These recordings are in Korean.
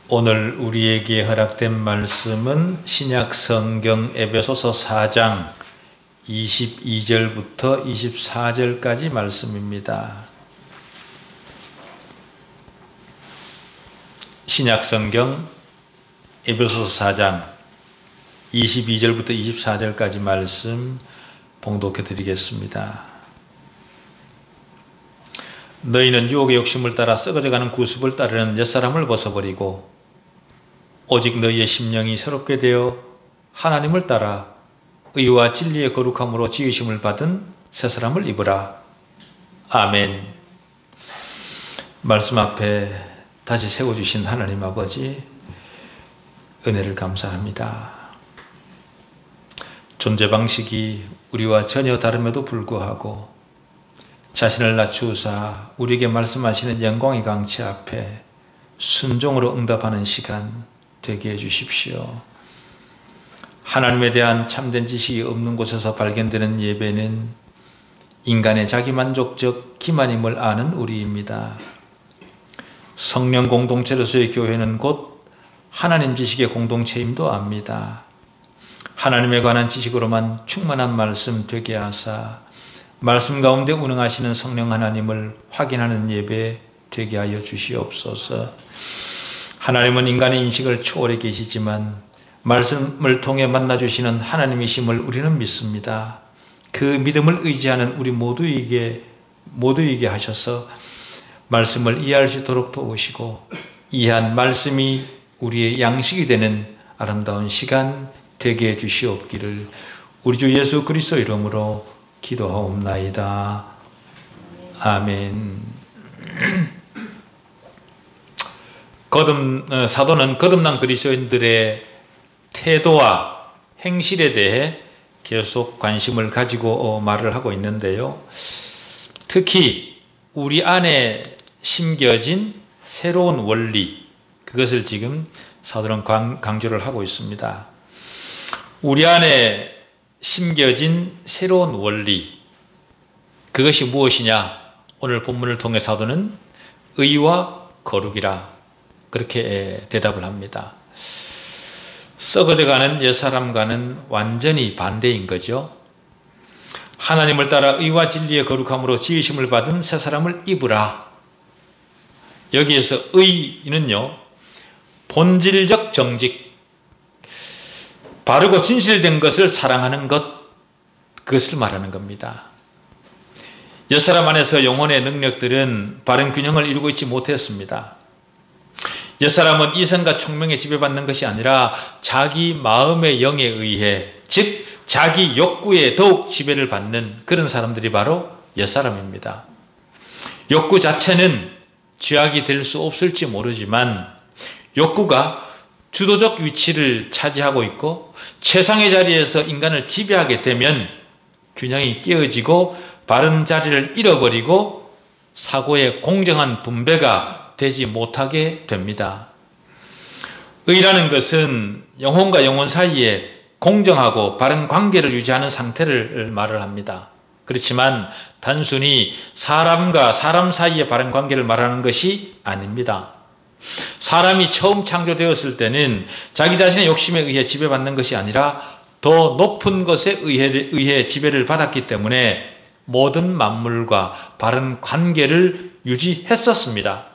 오늘 우리에게 허락된 말씀은 신약성경 에베소서 4장 22절부터 24절까지 말씀입니다. 신약성경 에베소서 4장 22절부터 24절까지 말씀 봉독해 드리겠습니다. 너희는 유혹의 욕심을 따라 썩어져가는 구습을 따르는 옛사람을 벗어버리고 오직 너희의 심령이 새롭게 되어 하나님을 따라 의와 진리의 거룩함으로 지으심을 받은 새사람을 입으라. 아멘. 말씀 앞에 다시 세워주신 하나님 아버지, 은혜를 감사합니다. 존재 방식이 우리와 전혀 다름에도 불구하고 자신을 낮추사 우리에게 말씀하시는 영광의 강치 앞에 순종으로 응답하는 시간 되게 해주십시오. 하나님에 대한 참된 지식이 없는 곳에서 발견되는 예배는 인간의 자기만족적 기만임을 아는 우리입니다. 성령 공동체로서의 교회는 곧 하나님 지식의 공동체임도 압니다. 하나님에 관한 지식으로만 충만한 말씀 되게 하사 말씀 가운데 운행하시는 성령 하나님을 확인하는 예배 되게 하여 주시옵소서. 하나님은 인간의 인식을 초월해 계시지만 말씀을 통해 만나주시는 하나님이심을 우리는 믿습니다. 그 믿음을 의지하는 우리 모두에게 하셔서 말씀을 이해할 수 있도록 도우시고 이해한 말씀이 우리의 양식이 되는 아름다운 시간 되게 해 주시옵기를 우리 주 예수 그리스도 이름으로 기도하옵나이다. 아멘. 사도는 거듭난 그리스도인들의 태도와 행실에 대해 계속 관심을 가지고 말을 하고 있는데요. 특히 우리 안에 심겨진 새로운 원리, 그것을 지금 사도는 강조를 하고 있습니다. 우리 안에 심겨진 새로운 원리, 그것이 무엇이냐? 오늘 본문을 통해 사도는 의와 거룩이라 그렇게 대답을 합니다. 썩어져가는 옛사람과는 완전히 반대인 거죠. 하나님을 따라 의와 진리의 거룩함으로 지으심을 받은 새사람을 입으라. 여기에서 의는요, 본질적 정직, 바르고 진실된 것을 사랑하는 것, 그것을 말하는 겁니다. 옛사람 안에서 영혼의 능력들은 바른 균형을 이루고 있지 못했습니다. 옛사람은 이성과 총명에 지배받는 것이 아니라 자기 마음의 영에 의해, 즉 자기 욕구에 더욱 지배를 받는 그런 사람들이 바로 옛사람입니다. 욕구 자체는 죄악이 될 수 없을지 모르지만 욕구가 주도적 위치를 차지하고 있고 최상의 자리에서 인간을 지배하게 되면 균형이 깨어지고 바른 자리를 잃어버리고 사고의 공정한 분배가 되지 못하게 됩니다. 의라는 것은 영혼과 영혼 사이에 공정하고 바른 관계를 유지하는 상태를 말을 합니다. 그렇지만 단순히 사람과 사람 사이의 바른 관계를 말하는 것이 아닙니다. 사람이 처음 창조되었을 때는 자기 자신의 욕심에 의해 지배받는 것이 아니라 더 높은 것에 의해 지배를 받았기 때문에 모든 만물과 바른 관계를 유지했었습니다.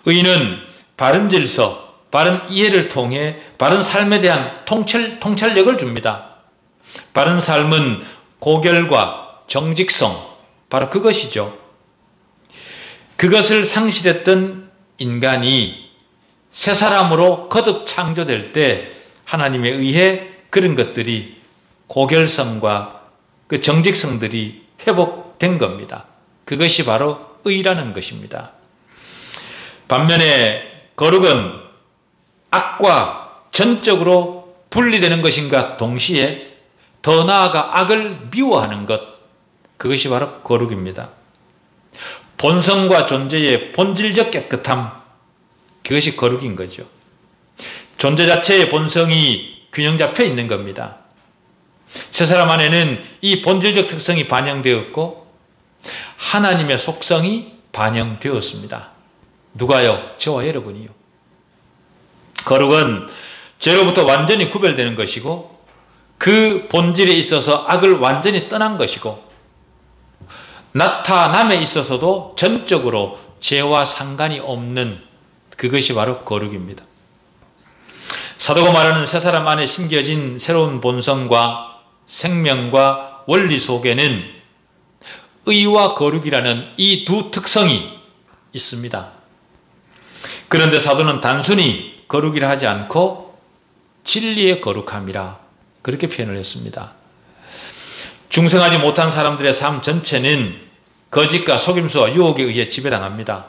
의는 바른 질서, 바른 이해를 통해 바른 삶에 대한 통찰력을 줍니다. 바른 삶은 고결과 정직성, 바로 그것이죠. 그것을 상실했던 인간이 새 사람으로 거듭 창조될 때 하나님에 의해 그런 것들이 고결성과 그 정직성들이 회복된 겁니다. 그것이 바로 의라는 것입니다. 반면에 거룩은 악과 전적으로 분리되는 것인가 동시에 더 나아가 악을 미워하는 것, 그것이 바로 거룩입니다. 본성과 존재의 본질적 깨끗함, 그것이 거룩인 거죠. 존재 자체의 본성이 균형 잡혀 있는 겁니다. 새 사람 안에는 이 본질적 특성이 반영되었고 하나님의 속성이 반영되었습니다. 누가요? 저와 여러분이요. 거룩은 죄로부터 완전히 구별되는 것이고 그 본질에 있어서 악을 완전히 떠난 것이고 나타남에 있어서도 전적으로 죄와 상관이 없는 그것이 바로 거룩입니다. 사도가 말하는 새 사람 안에 심겨진 새로운 본성과 생명과 원리 속에는 의와 거룩이라는 이 두 특성이 있습니다. 그런데 사도는 단순히 거룩이라 하지 않고 진리의 거룩함이라 그렇게 표현을 했습니다. 중생하지 못한 사람들의 삶 전체는 거짓과 속임수와 유혹에 의해 지배당합니다.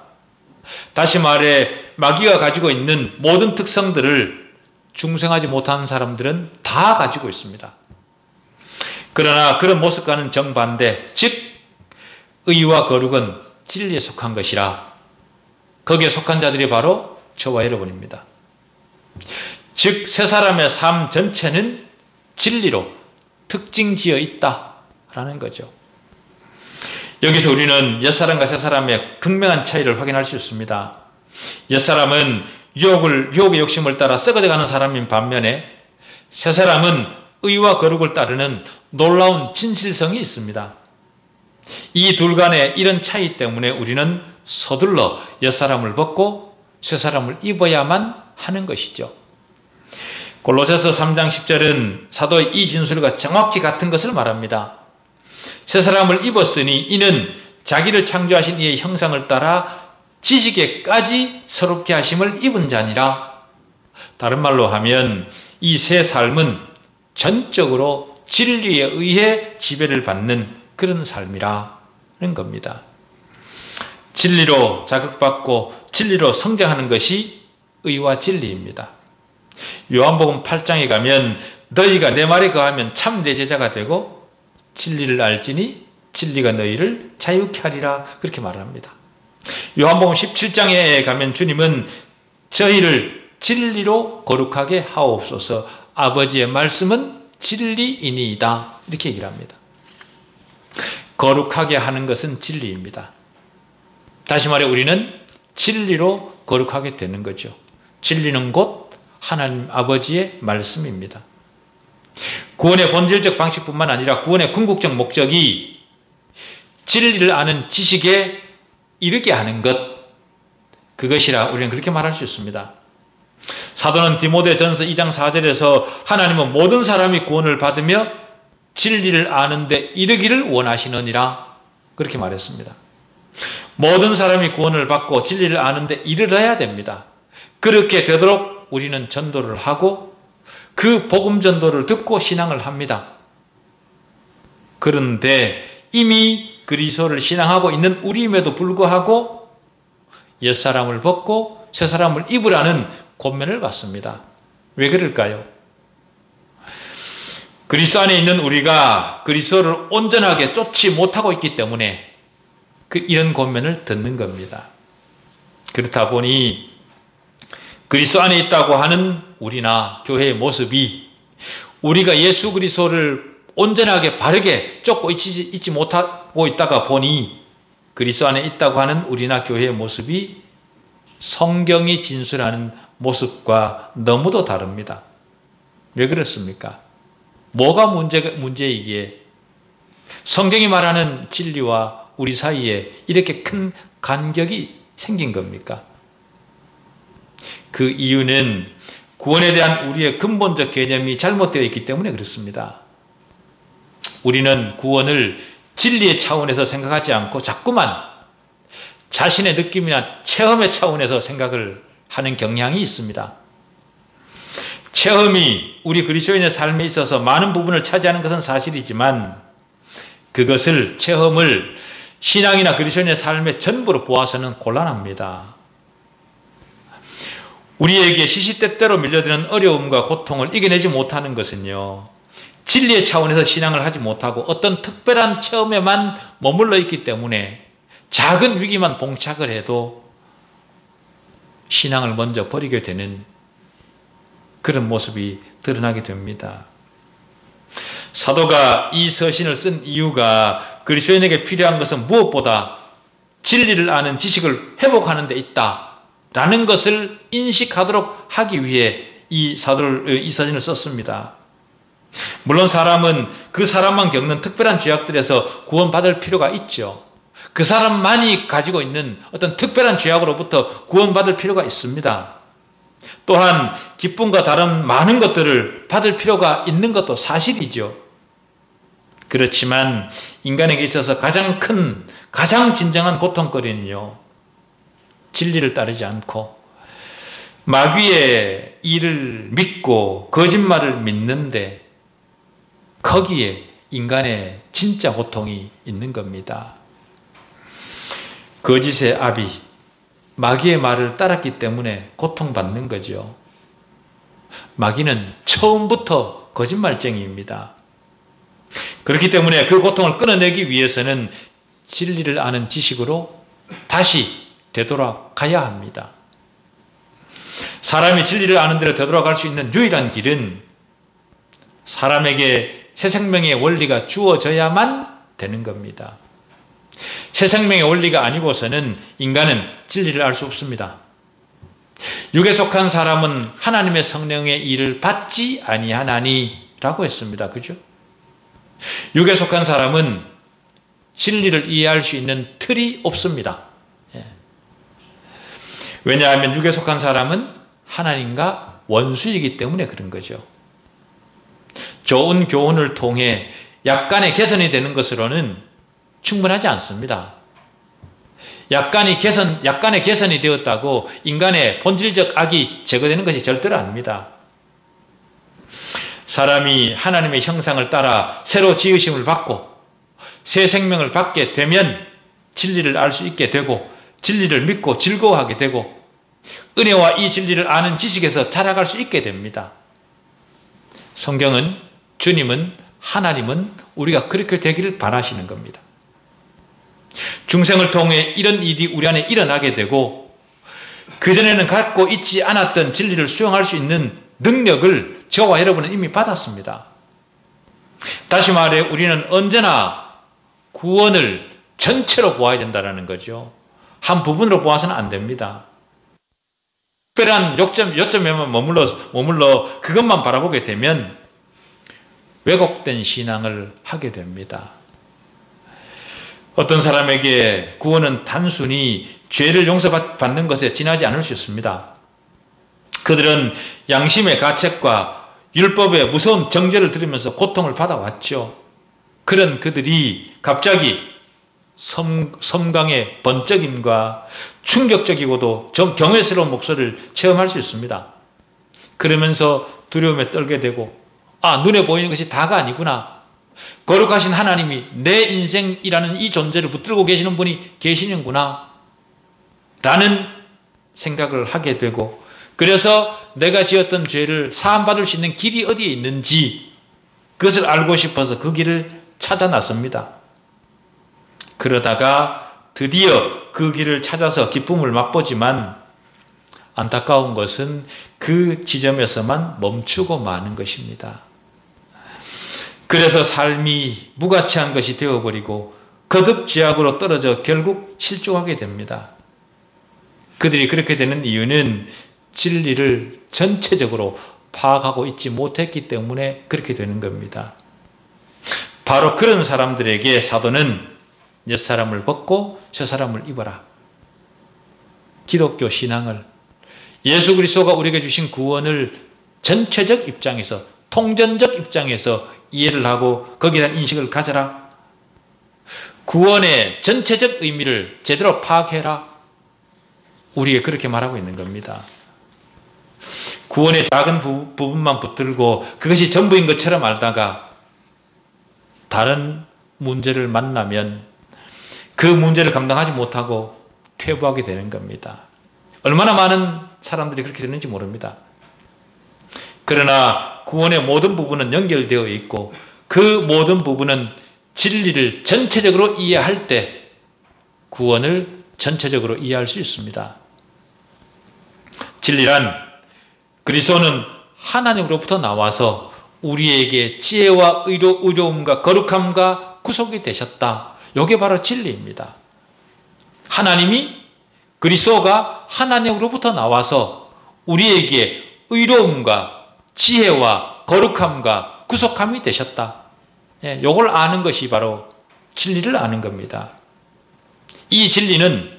다시 말해 마귀가 가지고 있는 모든 특성들을 중생하지 못한 사람들은 다 가지고 있습니다. 그러나 그런 모습과는 정반대, 즉 의와 거룩은 진리에 속한 것이라 거기에 속한 자들이 바로 저와 여러분입니다. 즉 새 사람의 삶 전체는 진리로 특징지어 있다라는 거죠. 여기서 우리는 옛사람과 새사람의 극명한 차이를 확인할 수 있습니다. 옛사람은 유혹의 욕심을 따라 썩어져가는 사람인 반면에 새사람은 의와 거룩을 따르는 놀라운 진실성이 있습니다. 이 둘 간의 이런 차이 때문에 우리는 서둘러 옛사람을 벗고 새사람을 입어야만 하는 것이죠. 골로새서 3장 10절은 사도의 이 진술과 정확히 같은 것을 말합니다. 새사람을 입었으니 이는 자기를 창조하신 이의 형상을 따라 지식에까지 새롭게 하심을 입은 자니라. 다른 말로 하면 이 새 삶은 전적으로 진리에 의해 지배를 받는 그런 삶이라는 겁니다. 진리로 자극받고 진리로 성장하는 것이 의와 진리입니다. 요한복음 8장에 가면 너희가 내 말에 거하면 참 내 제자가 되고 진리를 알지니 진리가 너희를 자유케 하리라 그렇게 말합니다. 요한복음 17장에 가면 주님은 저희를 진리로 거룩하게 하옵소서 아버지의 말씀은 진리이니이다 이렇게 얘기를 합니다. 거룩하게 하는 것은 진리입니다. 다시 말해 우리는 진리로 거룩하게 되는 거죠. 진리는 곧 하나님 아버지의 말씀입니다. 구원의 본질적 방식뿐만 아니라 구원의 궁극적 목적이 진리를 아는 지식에 이르게 하는 것, 그것이라 우리는 그렇게 말할 수 있습니다. 사도는 디모데전서 2장 4절에서 하나님은 모든 사람이 구원을 받으며 진리를 아는 데 이르기를 원하시느니라 그렇게 말했습니다. 모든 사람이 구원을 받고 진리를 아는 데 이르러야 됩니다. 그렇게 되도록 우리는 전도를 하고 그 복음 전도를 듣고 신앙을 합니다. 그런데 이미 그리스도를 신앙하고 있는 우리임에도 불구하고 옛사람을 벗고 새사람을 입으라는 권면을 받습니다. 왜 그럴까요? 그리스도 안에 있는 우리가 그리스도를 온전하게 쫓지 못하고 있기 때문에 이런 권면을 듣는 겁니다. 그렇다 보니 그리스도 안에 있다고 하는 우리나 교회의 모습이 우리가 예수 그리스도를 온전하게 바르게 쫓고 있지 못하고 있다가 보니 그리스도 안에 있다고 하는 우리나 교회의 모습이 성경이 진술하는 모습과 너무도 다릅니다. 왜 그렇습니까? 뭐가 문제이기에 성경이 말하는 진리와 우리 사이에 이렇게 큰 간격이 생긴 겁니까? 그 이유는 구원에 대한 우리의 근본적 개념이 잘못되어 있기 때문에 그렇습니다. 우리는 구원을 진리의 차원에서 생각하지 않고 자꾸만 자신의 느낌이나 체험의 차원에서 생각을 하는 경향이 있습니다. 체험이 우리 그리스도인의 삶에 있어서 많은 부분을 차지하는 것은 사실이지만 그것을 체험을 신앙이나 그리스도인의 삶의 전부로 보아서는 곤란합니다. 우리에게 시시때때로 밀려드는 어려움과 고통을 이겨내지 못하는 것은요, 진리의 차원에서 신앙을 하지 못하고 어떤 특별한 체험에만 머물러 있기 때문에 작은 위기만 봉착을 해도 신앙을 먼저 버리게 되는 그런 모습이 드러나게 됩니다. 사도가 이 서신을 쓴 이유가 그리스도인에게 필요한 것은 무엇보다 진리를 아는 지식을 회복하는 데 있다라는 것을 인식하도록 하기 위해 이 사진을 썼습니다. 물론 사람은 그 사람만 겪는 특별한 죄악들에서 구원받을 필요가 있죠. 그 사람만이 가지고 있는 어떤 특별한 죄악으로부터 구원받을 필요가 있습니다. 또한 기쁨과 다른 많은 것들을 받을 필요가 있는 것도 사실이죠. 그렇지만 인간에게 있어서 가장 큰, 가장 진정한 고통거리는요, 진리를 따르지 않고 마귀의 일을 믿고 거짓말을 믿는데 거기에 인간의 진짜 고통이 있는 겁니다. 거짓의 아비, 마귀의 말을 따랐기 때문에 고통받는 거죠. 마귀는 처음부터 거짓말쟁이입니다. 그렇기 때문에 그 고통을 끊어내기 위해서는 진리를 아는 지식으로 다시 되돌아가야 합니다. 사람이 진리를 아는 대로 되돌아갈 수 있는 유일한 길은 사람에게 새 생명의 원리가 주어져야만 되는 겁니다. 새 생명의 원리가 아니고서는 인간은 진리를 알 수 없습니다. 육에 속한 사람은 하나님의 성령의 일을 받지 아니하나니라고 했습니다. 그죠? 육에 속한 사람은 진리를 이해할 수 있는 틀이 없습니다. 왜냐하면 육에 속한 사람은 하나님과 원수이기 때문에 그런 거죠. 좋은 교훈을 통해 약간의 개선이 되는 것으로는 충분하지 않습니다. 약간의 개선이 되었다고 인간의 본질적 악이 제거되는 것이 절대로 아닙니다. 사람이 하나님의 형상을 따라 새로 지으심을 받고 새 생명을 받게 되면 진리를 알 수 있게 되고 진리를 믿고 즐거워하게 되고 은혜와 이 진리를 아는 지식에서 자라갈 수 있게 됩니다. 성경은, 주님은, 하나님은 우리가 그렇게 되기를 바라시는 겁니다. 중생을 통해 이런 일이 우리 안에 일어나게 되고 그전에는 갖고 있지 않았던 진리를 수용할 수 있는 능력을 저와 여러분은 이미 받았습니다. 다시 말해 우리는 언제나 구원을 전체로 보아야 된다는 거죠. 한 부분으로 보아서는 안 됩니다. 특별한 요점에만 머물러 그것만 바라보게 되면 왜곡된 신앙을 하게 됩니다. 어떤 사람에게 구원은 단순히 죄를 용서받는 것에 지나지 않을 수 있습니다. 그들은 양심의 가책과 율법의 무서운 정죄를 들으면서 고통을 받아왔죠. 그런 그들이 갑자기 섬광의 번쩍임과 충격적이고도 경외스러운 목소리를 체험할 수 있습니다. 그러면서 두려움에 떨게 되고 눈에 보이는 것이 다가 아니구나. 거룩하신 하나님이 내 인생이라는 이 존재를 붙들고 계시는 분이 계시는구나 라는 생각을 하게 되고 그래서 내가 지었던 죄를 사함받을 수 있는 길이 어디에 있는지 그것을 알고 싶어서 그 길을 찾아 나섭니다. 그러다가 드디어 그 길을 찾아서 기쁨을 맛보지만 안타까운 것은 그 지점에서만 멈추고 마는 것입니다. 그래서 삶이 무가치한 것이 되어버리고 거듭 죄악으로 떨어져 결국 실족하게 됩니다. 그들이 그렇게 되는 이유는 진리를 전체적으로 파악하고 있지 못했기 때문에 그렇게 되는 겁니다. 바로 그런 사람들에게 사도는 옛 사람을 벗고 새 사람을 입어라. 기독교 신앙을, 예수 그리스도가 우리에게 주신 구원을 전체적 입장에서, 통전적 입장에서 이해를 하고 거기에 대한 인식을 가져라. 구원의 전체적 의미를 제대로 파악해라. 우리에게 그렇게 말하고 있는 겁니다. 구원의 작은 부분만 붙들고 그것이 전부인 것처럼 알다가 다른 문제를 만나면 그 문제를 감당하지 못하고 퇴보하게 되는 겁니다. 얼마나 많은 사람들이 그렇게 되는지 모릅니다. 그러나 구원의 모든 부분은 연결되어 있고 그 모든 부분은 진리를 전체적으로 이해할 때 구원을 전체적으로 이해할 수 있습니다. 진리란 그리스도는 하나님으로부터 나와서 우리에게 지혜와 의로움과 거룩함과 구속이 되셨다. 이게 바로 진리입니다. 하나님이, 그리스도가 하나님으로부터 나와서 우리에게 의로움과 지혜와 거룩함과 구속함이 되셨다. 이걸 아는 것이 바로 진리를 아는 겁니다. 이 진리는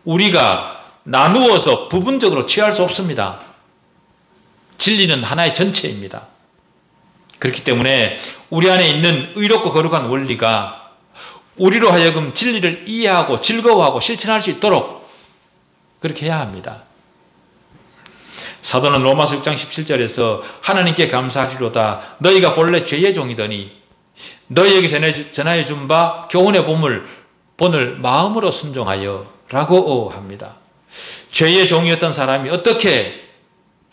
우리가 나누어서 부분적으로 취할 수 없습니다. 진리는 하나의 전체입니다. 그렇기 때문에 우리 안에 있는 의롭고 거룩한 원리가 우리로 하여금 진리를 이해하고 즐거워하고 실천할 수 있도록 그렇게 해야 합니다. 사도는 로마서 6장 17절에서 하나님께 감사하리로다. 너희가 본래 죄의 종이더니 너희에게 전하여 준 바 교훈의 본을 마음으로 순종하여 라고 합니다. 죄의 종이었던 사람이 어떻게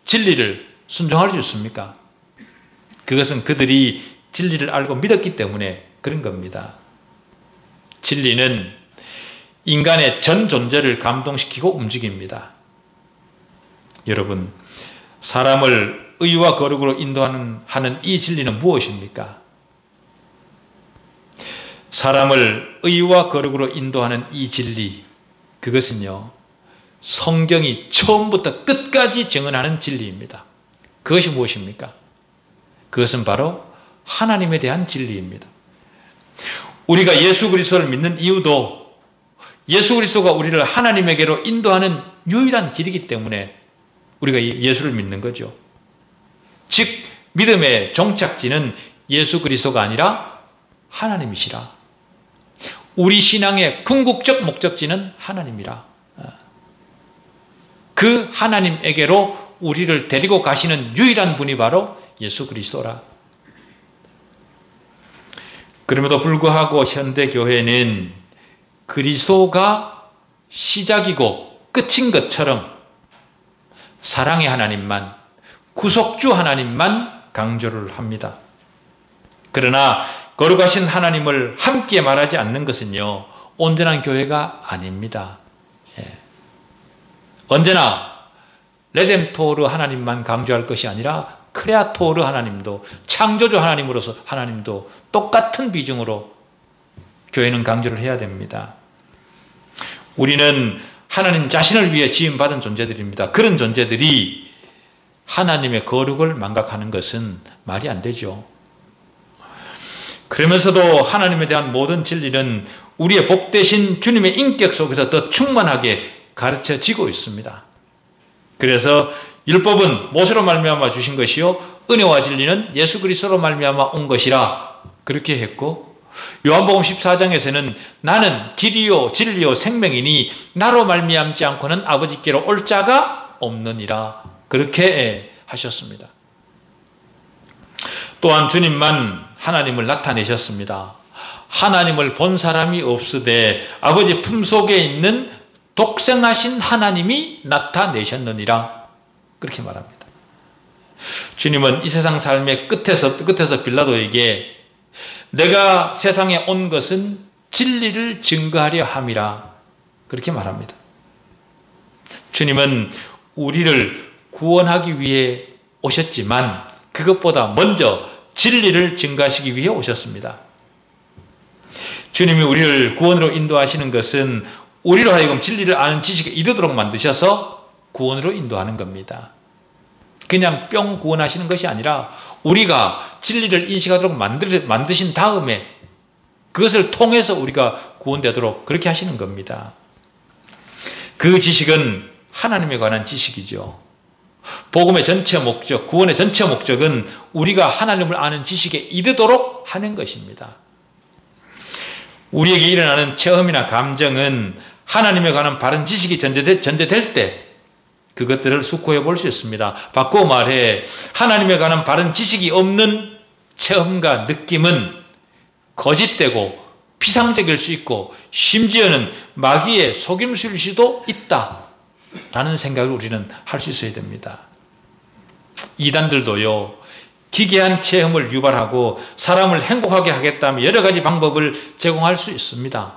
진리를 순종할 수 있습니까? 그것은 그들이 진리를 알고 믿었기 때문에 그런 겁니다. 진리는 인간의 전 존재를 감동시키고 움직입니다. 여러분, 사람을 의와 거룩으로 인도하는 이 진리는 무엇입니까? 사람을 의와 거룩으로 인도하는 이 진리, 그것은요, 성경이 처음부터 끝까지 증언하는 진리입니다. 그것이 무엇입니까? 그것은 바로 하나님에 대한 진리입니다. 우리가 예수 그리스도를 믿는 이유도 예수 그리스도가 우리를 하나님에게로 인도하는 유일한 길이기 때문에 우리가 예수를 믿는 거죠. 즉 믿음의 종착지는 예수 그리스도가 아니라 하나님이시라. 우리 신앙의 궁극적 목적지는 하나님이라. 그 하나님에게로 우리를 데리고 가시는 유일한 분이 바로 예수 그리스도라. 그럼에도 불구하고 현대교회는 그리스도가 시작이고 끝인 것처럼 사랑의 하나님만, 구속주 하나님만 강조를 합니다. 그러나 거룩하신 하나님을 함께 말하지 않는 것은요, 온전한 교회가 아닙니다. 언제나 레뎀토르 하나님만 강조할 것이 아니라 크레아토르 하나님도, 창조주 하나님으로서 하나님도 똑같은 비중으로 교회는 강조를 해야 됩니다. 우리는 하나님 자신을 위해 지음받은 존재들입니다. 그런 존재들이 하나님의 거룩을 망각하는 것은 말이 안 되죠. 그러면서도 하나님에 대한 모든 진리는 우리의 복되신 주님의 인격 속에서 더 충만하게 가르쳐지고 있습니다. 그래서 율법은 모세로 말미암아 주신 것이요 은혜와 진리는 예수 그리스도로 말미암아 온 것이라 그렇게 했고, 요한복음 14장에서는 나는 길이요 진리요 생명이니 나로 말미암지 않고는 아버지께로 올 자가 없느니라 그렇게 하셨습니다. 또한 주님만 하나님을 나타내셨습니다. 하나님을 본 사람이 없으되 아버지 품속에 있는 독생하신 하나님이 나타내셨느니라 그렇게 말합니다. 주님은 이 세상 삶의 끝에서 빌라도에게 내가 세상에 온 것은 진리를 증거하려 함이라 그렇게 말합니다. 주님은 우리를 구원하기 위해 오셨지만 그것보다 먼저 진리를 증거하시기 위해 오셨습니다. 주님이 우리를 구원으로 인도하시는 것은 우리로 하여금 진리를 아는 지식에 이르도록 만드셔서 구원으로 인도하는 겁니다. 그냥 뿅 구원하시는 것이 아니라 우리가 진리를 인식하도록 만드신 다음에 그것을 통해서 우리가 구원되도록 그렇게 하시는 겁니다. 그 지식은 하나님에 관한 지식이죠. 복음의 전체 목적, 구원의 전체 목적은 우리가 하나님을 아는 지식에 이르도록 하는 것입니다. 우리에게 일어나는 체험이나 감정은 하나님에 관한 바른 지식이 전제될 때 그것들을 숙고해 볼 수 있습니다. 바꾸어 말해 하나님에 관한 바른 지식이 없는 체험과 느낌은 거짓되고 피상적일 수 있고 심지어는 마귀의 속임수일 수도 있다라는 생각을 우리는 할 수 있어야 됩니다. 이단들도요, 기괴한 체험을 유발하고 사람을 행복하게 하겠다며 여러 가지 방법을 제공할 수 있습니다.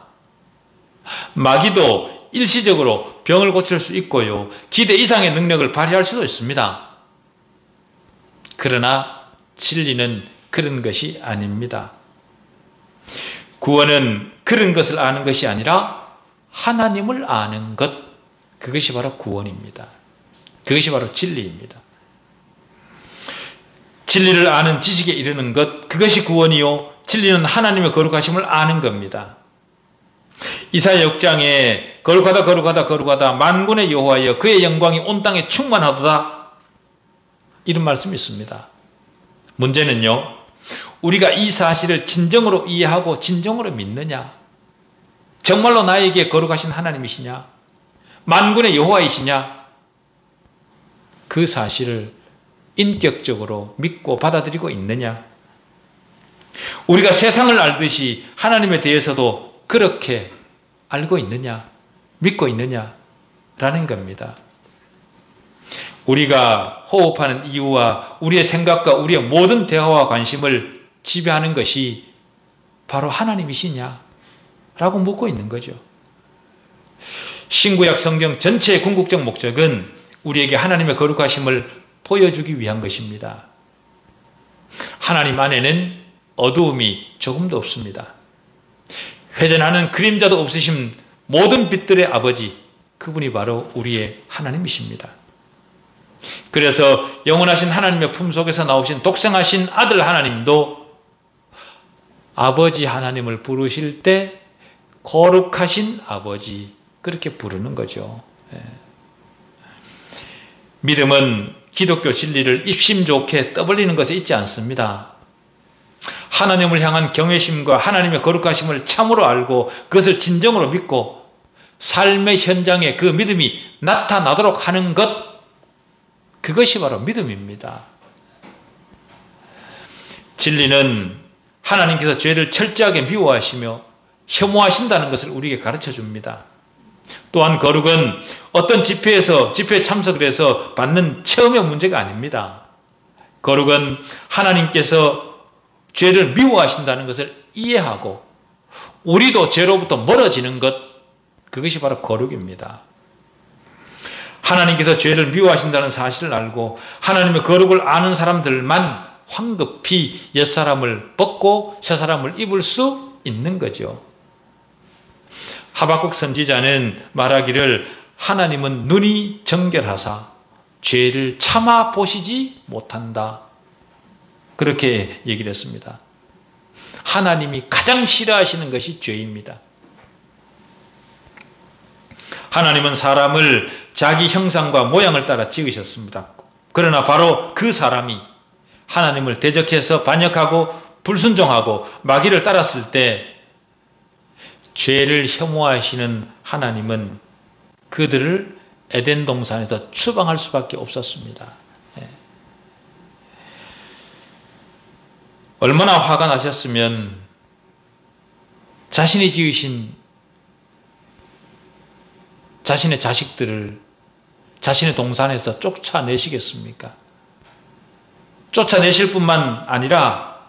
마귀도 일시적으로 병을 고칠 수 있고요, 기대 이상의 능력을 발휘할 수도 있습니다. 그러나 진리는 그런 것이 아닙니다. 구원은 그런 것을 아는 것이 아니라 하나님을 아는 것, 그것이 바로 구원입니다. 그것이 바로 진리입니다. 진리를 아는 지식에 이르는 것, 그것이 구원이요 진리는 하나님의 거룩하심을 아는 겁니다. 이사야 6장에 거룩하다 거룩하다 거룩하다 만군의 여호와여 그의 영광이 온 땅에 충만하도다, 이런 말씀이 있습니다. 문제는요, 우리가 이 사실을 진정으로 이해하고 진정으로 믿느냐, 정말로 나에게 거룩하신 하나님이시냐, 만군의 여호와이시냐, 그 사실을 인격적으로 믿고 받아들이고 있느냐, 우리가 세상을 알듯이 하나님에 대해서도 그렇게 알고 있느냐, 믿고 있느냐라는 겁니다. 우리가 호흡하는 이유와 우리의 생각과 우리의 모든 대화와 관심을 지배하는 것이 바로 하나님이시냐 라고 묻고 있는 거죠. 신구약 성경 전체의 궁극적 목적은 우리에게 하나님의 거룩하심을 보여주기 위한 것입니다. 하나님 안에는 어두움이 조금도 없습니다. 회전하는 그림자도 없으신 모든 빛들의 아버지, 그분이 바로 우리의 하나님이십니다. 그래서 영원하신 하나님의 품속에서 나오신 독생하신 아들 하나님도 아버지 하나님을 부르실 때 거룩하신 아버지, 그렇게 부르는 거죠. 믿음은 기독교 진리를 입심 좋게 떠벌리는 것에 있지 않습니다. 하나님을 향한 경외심과 하나님의 거룩하심을 참으로 알고 그것을 진정으로 믿고 삶의 현장에 그 믿음이 나타나도록 하는 것, 그것이 바로 믿음입니다. 진리는 하나님께서 죄를 철저하게 미워하시며 혐오하신다는 것을 우리에게 가르쳐 줍니다. 또한 거룩은 어떤 집회에 참석을 해서 받는 체험의 문제가 아닙니다. 거룩은 하나님께서 죄를 미워하신다는 것을 이해하고 우리도 죄로부터 멀어지는 것, 그것이 바로 거룩입니다. 하나님께서 죄를 미워하신다는 사실을 알고 하나님의 거룩을 아는 사람들만 황급히 옛사람을 벗고 새사람을 입을 수 있는 거죠. 하박국 선지자는 말하기를 하나님은 눈이 정결하사 죄를 참아 보시지 못한다, 그렇게 얘기를 했습니다. 하나님이 가장 싫어하시는 것이 죄입니다. 하나님은 사람을 자기 형상과 모양을 따라 지으셨습니다. 그러나 바로 그 사람이 하나님을 대적해서 반역하고 불순종하고 마귀를 따랐을 때 죄를 혐오하시는 하나님은 그들을 에덴 동산에서 추방할 수밖에 없었습니다. 얼마나 화가 나셨으면 자신이 지으신 자신의 자식들을 자신의 동산에서 쫓아내시겠습니까? 쫓아내실 뿐만 아니라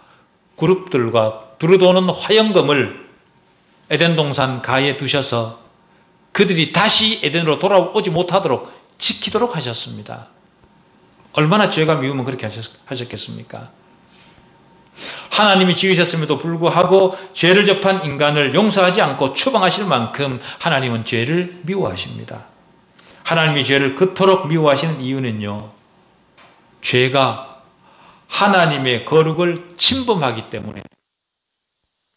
그룹들과 두루도는 화영검을 에덴 동산 가에 두셔서 그들이 다시 에덴으로 돌아오지 못하도록 지키도록 하셨습니다. 얼마나 죄가 미우면 그렇게 하셨겠습니까? 하나님이 지으셨음에도 불구하고 죄를 접한 인간을 용서하지 않고 추방하실 만큼 하나님은 죄를 미워하십니다. 하나님이 죄를 그토록 미워하시는 이유는요, 죄가 하나님의 거룩을 침범하기 때문에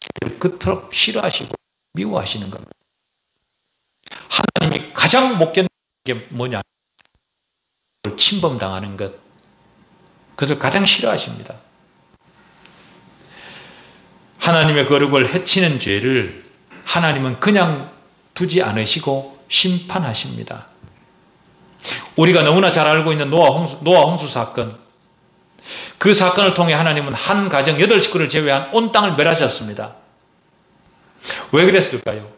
죄를 그토록 싫어하시고 미워하시는 겁니다. 하나님이 가장 못 견디는 게 뭐냐? 침범당하는 것, 그것을 가장 싫어하십니다. 하나님의 거룩을 해치는 죄를 하나님은 그냥 두지 않으시고 심판하십니다. 우리가 너무나 잘 알고 있는 노아 홍수 사건, 그 사건을 통해 하나님은 한 가정 8식구를 제외한 온 땅을 멸하셨습니다. 왜 그랬을까요?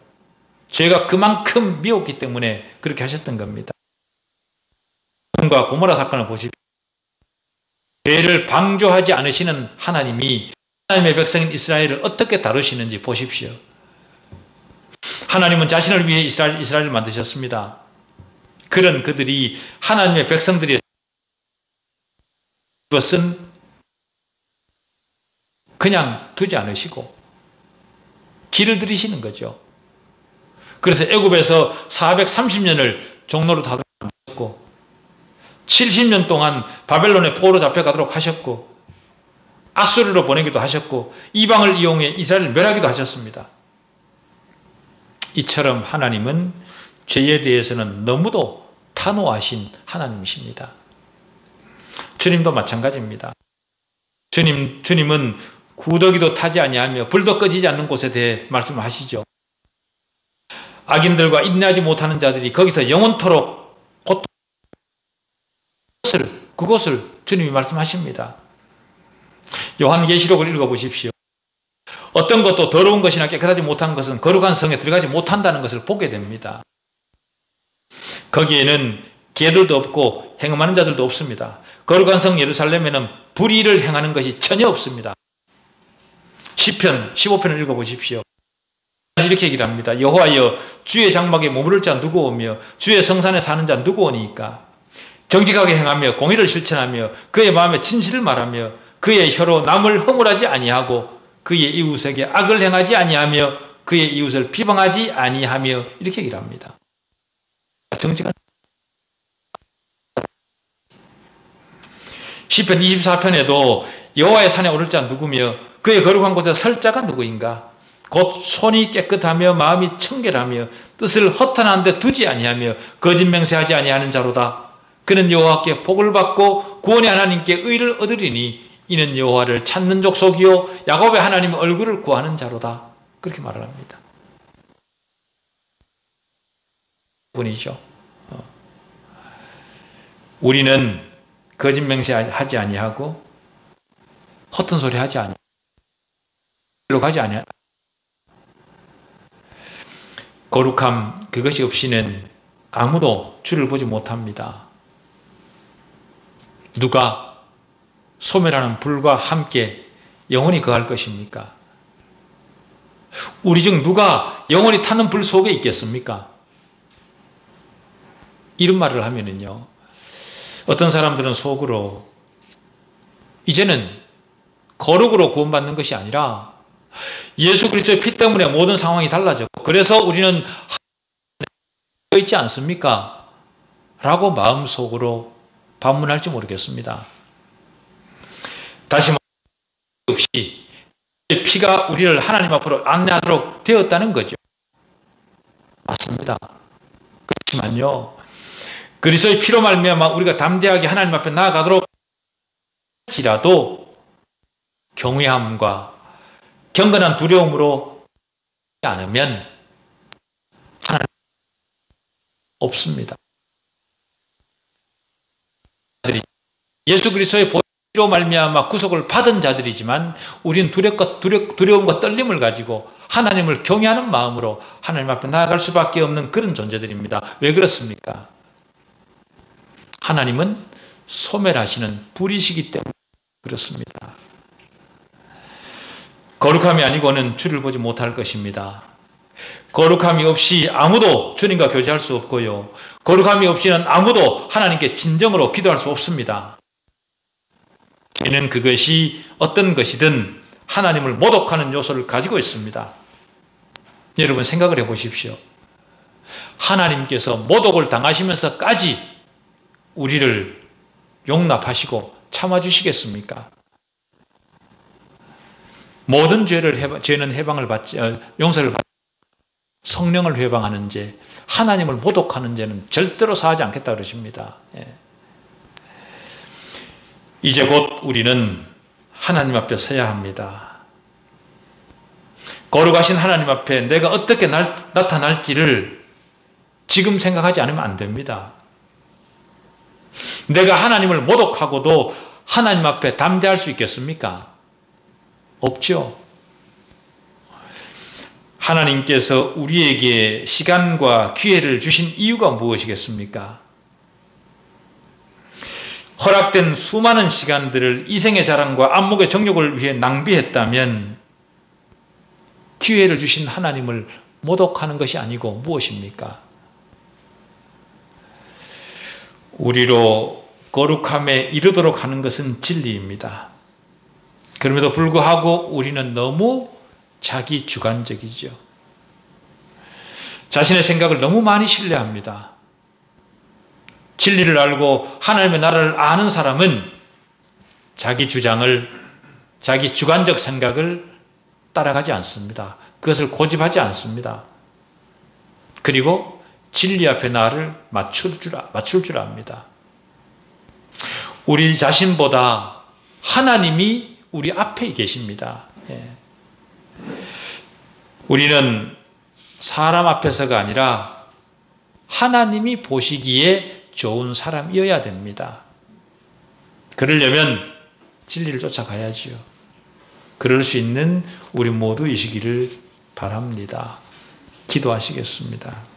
죄가 그만큼 미웠기 때문에 그렇게 하셨던 겁니다. 소돔과 고모라 사건을 보십시오. 죄를 방조하지 않으시는 하나님이 하나님의 백성인 이스라엘을 어떻게 다루시는지 보십시오. 하나님은 자신을 위해 이스라엘을 만드셨습니다. 그런 그들이 하나님의 백성들이 그것은 그냥 두지 않으시고 길을 들이시는 거죠. 그래서 애굽에서 430년을 종로로 다니셨고 70년 동안 바벨론의 포로 잡혀가도록 하셨고 아수르로 보내기도 하셨고 이방을 이용해 이스라엘을 멸하기도 하셨습니다. 이처럼 하나님은 죄에 대해서는 너무도 단호하신 하나님이십니다. 주님도 마찬가지입니다. 주님은 구더기도 타지 아니하며 불도 꺼지지 않는 곳에 대해 말씀하시죠. 악인들과 인내하지 못하는 자들이 거기서 영원토록 그것을 주님이 말씀하십니다. 요한계시록을 읽어보십시오. 어떤 것도 더러운 것이나 깨끗하지 못한 것은 거룩한 성에 들어가지 못한다는 것을 보게 됩니다. 거기에는 개들도 없고 행음하는 자들도 없습니다. 거룩한 성 예루살렘에는 불의를 행하는 것이 전혀 없습니다. 시편 15편을 읽어보십시오. 이렇게 얘기를 합니다. 여호와여 주의 장막에 머무를 자 누구 오며 주의 성산에 사는 자 누구 오니까 정직하게 행하며 공의를 실천하며 그의 마음에 진실을 말하며 그의 혀로 남을 허물하지 아니하고 그의 이웃에게 악을 행하지 아니하며 그의 이웃을 비방하지 아니하며 이렇게 얘기를 합니다. 정직한 시편 24편에도 여호와의 산에 오를 자 누구며 그의 거룩한 곳에 설 자가 누구인가 곧 손이 깨끗하며 마음이 청결하며 뜻을 허탄한 데 두지 아니하며 거짓 맹세하지 아니하는 자로다. 그는 여호와께 복을 받고 구원의 하나님께 의를 얻으리니 이는 여호와를 찾는 족속이요 야곱의 하나님의 얼굴을 구하는 자로다. 그렇게 말을 합니다. 분이죠. 우리는 거짓 맹세하지 아니하고 허튼 소리 하지 아니하고 가지 아니하고 거룩함 그것이 없이는 아무도 주를 보지 못합니다. 누가 소멸하는 불과 함께 영원히 거할 것입니까? 우리 중 누가 영원히 타는 불 속에 있겠습니까? 이런 말을 하면은요, 어떤 사람들은 속으로 이제는 거룩으로 구원받는 것이 아니라 예수 그리스도의 피 때문에 모든 상황이 달라졌고 그래서 우리는 있지 않습니까? 라고 마음속으로 반문할지 모르겠습니다. 다시 말해 없이 피가 우리를 하나님 앞으로 안내하도록 되었다는 거죠. 맞습니다. 그렇지만요, 그리스도의 피로 말미암아 우리가 담대하게 하나님 앞에 나아가도록 할지라도 경외함과 경건한 두려움으로 않으면 하나님 없습니다. 예수 그리스도의 보혈로 말미암아 구속을 받은 자들이지만 우리는 두려움과 떨림을 가지고 하나님을 경외하는 마음으로 하나님 앞에 나아갈 수밖에 없는 그런 존재들입니다. 왜 그렇습니까? 하나님은 소멸하시는 불이시기 때문에 그렇습니다. 거룩함이 아니고는 주를 보지 못할 것입니다. 거룩함이 없이 아무도 주님과 교제할 수 없고요, 거룩함이 없이는 아무도 하나님께 진정으로 기도할 수 없습니다. 이는 그것이 어떤 것이든 하나님을 모독하는 요소를 가지고 있습니다. 여러분 생각을 해보십시오. 하나님께서 모독을 당하시면서까지 우리를 용납하시고 참아주시겠습니까? 모든 죄는 해방을 받지, 용서를 받지, 성령을 회방하는 죄, 하나님을 모독하는 죄는 절대로 사하지 않겠다 그러십니다. 이제 곧 우리는 하나님 앞에 서야 합니다. 거룩하신 하나님 앞에 내가 어떻게 나타날지를 지금 생각하지 않으면 안 됩니다. 내가 하나님을 모독하고도 하나님 앞에 담대할 수 있겠습니까? 없죠. 하나님께서 우리에게 시간과 기회를 주신 이유가 무엇이겠습니까? 허락된 수많은 시간들을 이생의 자랑과 안목의 정욕을 위해 낭비했다면 기회를 주신 하나님을 모독하는 것이 아니고 무엇입니까? 우리로 거룩함에 이르도록 하는 것은 진리입니다. 그럼에도 불구하고 우리는 너무 자기 주관적이죠. 자신의 생각을 너무 많이 신뢰합니다. 진리를 알고 하나님의 나라를 아는 사람은 자기 주장을, 자기 주관적 생각을 따라가지 않습니다. 그것을 고집하지 않습니다. 그리고 진리 앞에 나를 맞출 줄 압니다. 우리 자신보다 하나님이 우리 앞에 계십니다. 우리는 사람 앞에서가 아니라 하나님이 보시기에 좋은 사람이어야 됩니다. 그러려면 진리를 쫓아가야지요. 그럴 수 있는 우리 모두이시기를 바랍니다. 기도하시겠습니다.